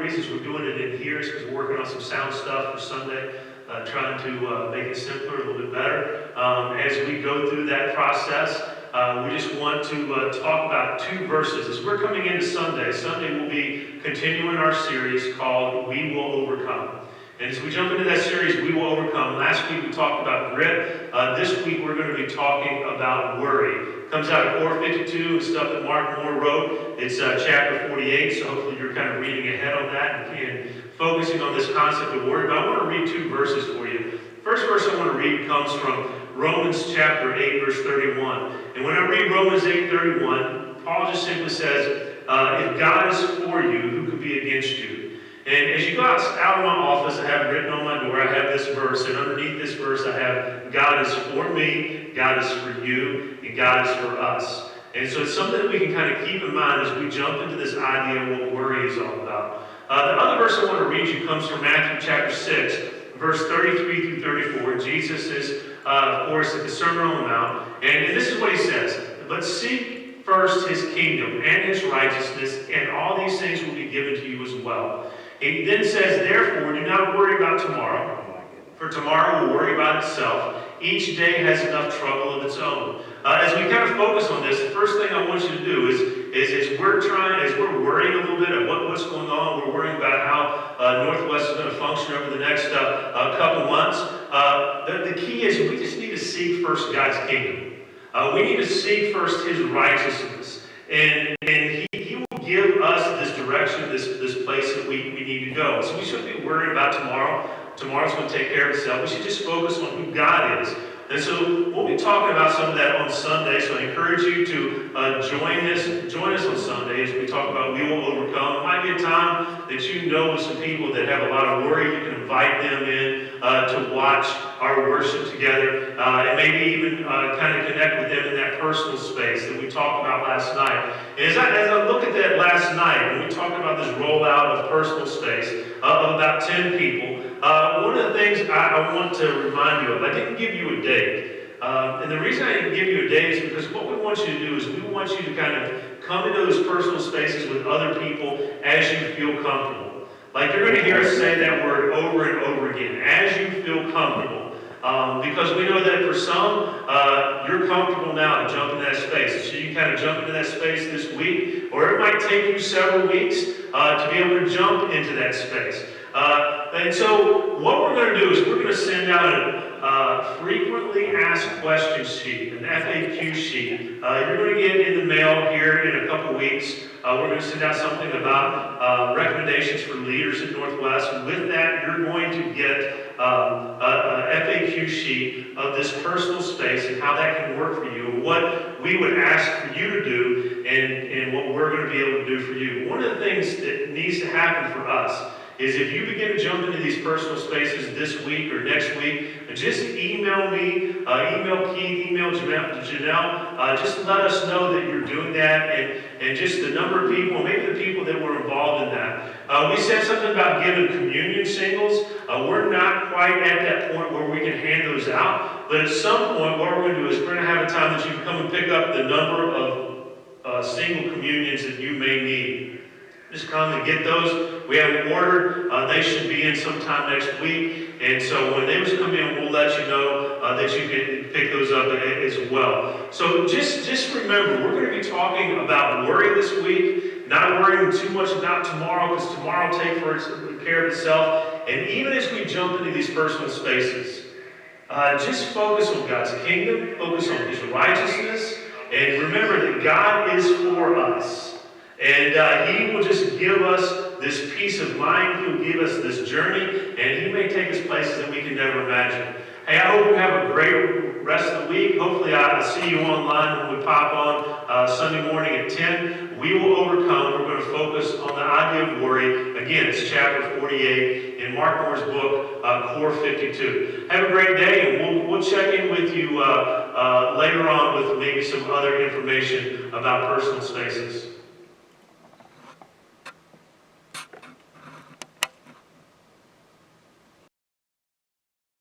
reasons we're doing it in here is because we're working on some sound stuff for Sunday, trying to make it simpler, a little bit better. As we go through that process, we just want to talk about 2 verses. As we're coming into Sunday, we'll be continuing our series called We Will Overcome. And as we jump into that series, We Will Overcome, last week we talked about grit. This week we're going to be talking about worry. It comes out of 452 and stuff that Mark Moore wrote. It's chapter 48, so hopefully you're kind of reading ahead on that and focusing on this concept of worry. But I want to read 2 verses for you. First verse I want to read comes from Romans chapter 8, verse 31. And when I read Romans 8:31, Paul just simply says, if God is for you, who could be against you? And as you go out of my office, I have written on my door, I have this verse, and underneath this verse I have, God is for me, God is for you, and God is for us. And so it's something that we can kind of keep in mind as we jump into this idea of what worry is all about. The other verse I want to read you comes from Matthew chapter 6, verse 33 through 34. Jesus is, of course, at the Sermon on the Mount, and this is what he says, but seek first his kingdom and his righteousness, and all these things will be given to you as well. He then says, therefore, do not worry about tomorrow, for tomorrow will worry about itself. Each day has enough trouble of its own. As we kind of focus on this, the first thing I want you to do is we're worrying a little bit of what's going on, we're worrying about how Northwest is going to function over the next couple months. The key is we just need to seek first God's kingdom. We need to seek first his righteousness. And he will give us this direction, this place that we need to go. So we shouldn't be worried about tomorrow. Tomorrow's going to take care of itself. We should just focus on who God is. And so we'll be talking about some of that on Sunday. So I encourage you to join us on Sunday as we talk about We Will Overcome. It might be a time that you know some people that have a lot of worry. You can invite them in to watch our worship together, and maybe even kind of connect with them in that personal space that we talked about last night. And as I look at that last night, when we talked about this rollout of personal space of about 10 people, one of the things I want to remind you of, I didn't give you a date. And the reason I didn't give you a date is because what we want you to do is we want you to kind of come into those personal spaces with other people as you feel comfortable. Like you're going to hear us say that word over and over again, as you feel comfortable. Because we know that for some, you're comfortable now to jump in that space. So you can kind of jump into that space this week, or it might take you several weeks to be able to jump into that space. And so what we're going to do is we're going to send out a frequently asked questions sheet, an FAQ sheet. You're going to get in the mail here in a couple weeks. We're going to send out something about recommendations for leaders at Northwest. And with that, you're going to get a FAQ sheet of this personal space and how that can work for you, and what we would ask for you to do, and what we're going to be able to do for you. One of the things that needs to happen for us is if you begin to jump into these personal spaces this week or next week, just email me, email Keith, email Janelle, just let us know that you're doing that, and just the number of people, maybe the people that were involved in that. We said something about giving communion singles. We're not quite at that point where we can hand those out, but at some point what we're going to do is we're going to have a time that you can come and pick up the number of single communions that you may need. Just come and get those. We have them ordered. They should be in sometime next week. And so when they come in, we'll let you know that you can pick those up as well. So just remember, we're going to be talking about worry this week, not worrying too much about tomorrow, because tomorrow will take care of itself. And even as we jump into these personal spaces, just focus on God's kingdom, focus on his righteousness, and remember that God is for us. And he will just give us this peace of mind. He'll give us this journey, and he may take us places that we can never imagine. Hey, I hope you have a great rest of the week. Hopefully I'll see you online when we pop on Sunday morning at 10. We Will Overcome. We're going to focus on the idea of worry. Again, it's chapter 48 in Mark Moore's book, Core 52. Have a great day, and we'll check in with you later on with maybe some other information about personal spaces.